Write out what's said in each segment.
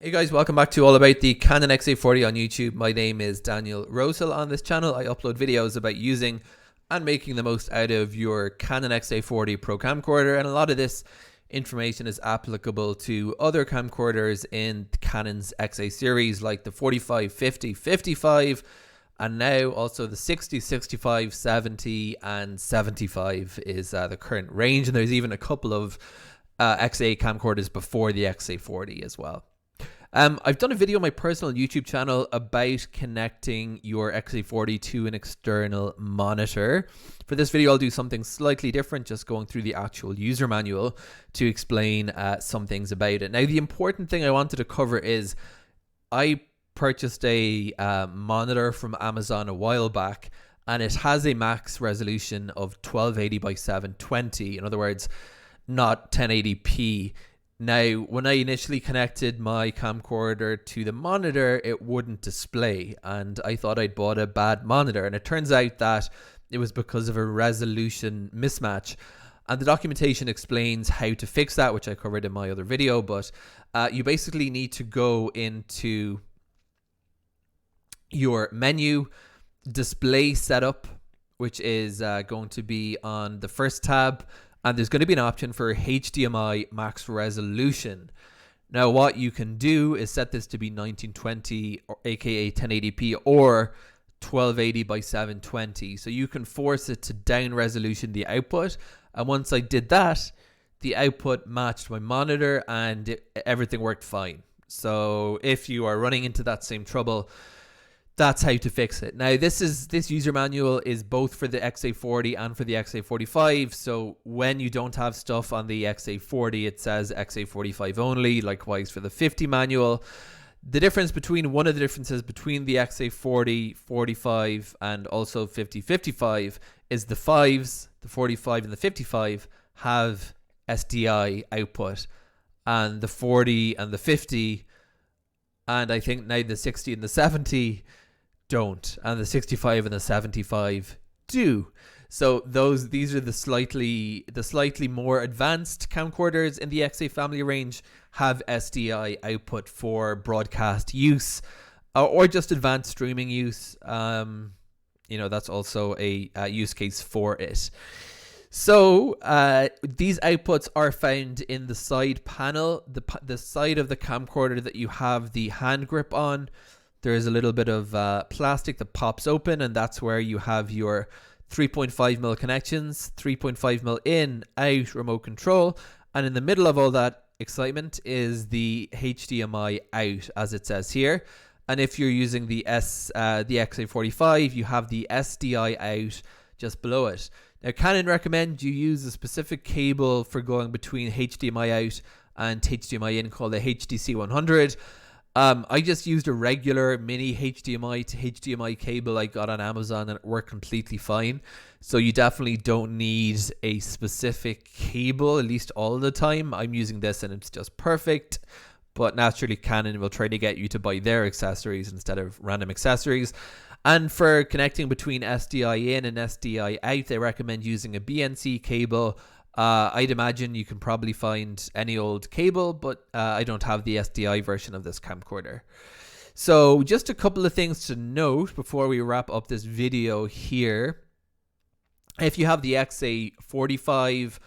Hey guys, welcome back to all about the Canon XA40 on YouTube. My name is Daniel Rosehill. On this channel, I upload videos about using and making the most out of your Canon XA40 Pro camcorder, and a lot of this information is applicable to other camcorders in Canon's XA series like the 45, 50, 55, and now also the 60, 65, 70, and 75 is the current range, and there's even a couple of XA camcorders before the XA40 as well. I've done a video on my personal YouTube channel about connecting your XA40 to an external monitor. For this video, I'll do something slightly different, just going through the actual user manual to explain some things about it. Now, the important thing I wanted to cover is I purchased a monitor from Amazon a while back, and it has a max resolution of 1280 by 720. In other words, not 1080p. Now, when I initially connected my camcorder to the monitor, it wouldn't display, and I thought I'd bought a bad monitor, and it turns out that it was because of a resolution mismatch. And the documentation explains how to fix that, which I covered in my other video, but you basically need to go into your menu, display setup, which is going to be on the first tab, and there's going to be an option for HDMI Max Resolution. Now, what you can do is set this to be 1920, or aka 1080p, or 1280 by 720. So you can force it to down resolution the output. And once I did that, the output matched my monitor and everything worked fine. So if you are running into that same trouble, that's how to fix it. Now, this user manual is both for the XA40 and for the XA45. So when you don't have stuff on the XA40, it says XA45 only. Likewise for the 50 manual. One of the differences between the XA40, 45, and also 50, 55 is the 5s, the 45 and the 55 have SDI output, and the 40 and the 50, and I think now the 60 and the 70 don't, and the 65 and the 75 do. So these are the slightly more advanced camcorders in the XA family range, have SDI output for broadcast use or just advanced streaming use. That's also a use case for it. So these outputs are found in the side panel, the side of the camcorder that you have the hand grip on. There is a little bit of plastic that pops open, and that's where you have your 3.5mm connections, 3.5mm in, out, remote control, and in the middle of all that excitement is the HDMI out, as it says here. And if you're using the XA45, you have the SDI out just below it. Now, Canon recommends you use a specific cable for going between HDMI out and HDMI in called the HDC100. I just used a regular mini HDMI to HDMI cable I got on Amazon, and it worked completely fine. So you definitely don't need a specific cable, at least all the time. I'm using this and it's just perfect. But naturally, Canon will try to get you to buy their accessories instead of random accessories. And for connecting between SDI in and SDI out, they recommend using a BNC cable. I'd imagine you can probably find any old cable, but I don't have the SDI version of this camcorder. So just a couple of things to note before we wrap up this video here. If you have the XA45,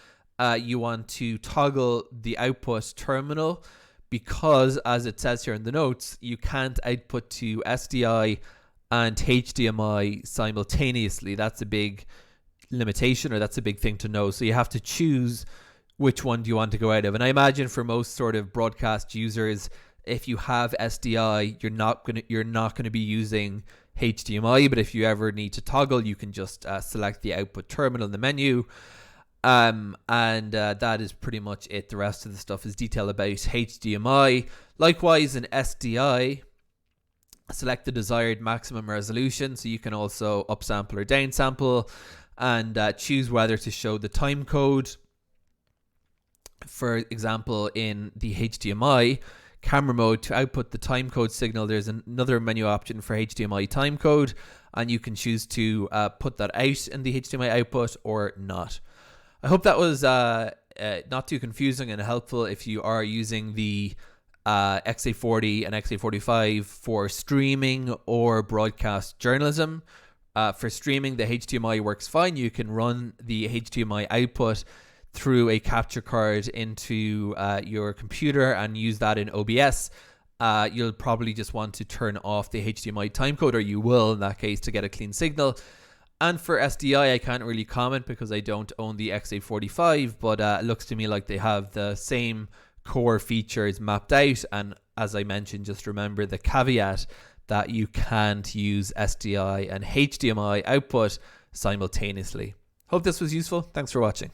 you want to toggle the output terminal, because as it says here in the notes, you can't output to SDI and HDMI simultaneously. That's a big limitation, or that's a big thing to know. So you have to choose which one do you want to go out of. And I imagine for most sort of broadcast users, if you have SDI, you're not gonna be using HDMI. But if you ever need to toggle, you can just select the output terminal in the menu. That is pretty much it. The rest of the stuff is detail about HDMI. Likewise, in SDI, select the desired maximum resolution, so you can also upsample or downsample, and choose whether to show the time code. For example, in the HDMI camera mode, to output the time code signal, there's another menu option for HDMI time code, and you can choose to put that out in the HDMI output or not. I hope that was not too confusing and helpful if you are using the XA40 and XA45 for streaming or broadcast journalism. For streaming, the HDMI works fine. You can run the HDMI output through a capture card into your computer and use that in OBS. You'll probably just want to turn off the HDMI timecoder. You will, in that case, to get a clean signal. And for SDI, I can't really comment because I don't own the XA45, but it looks to me like they have the same core features mapped out. And as I mentioned, just remember the caveat that you can't use SDI and HDMI output simultaneously. Hope this was useful. Thanks for watching.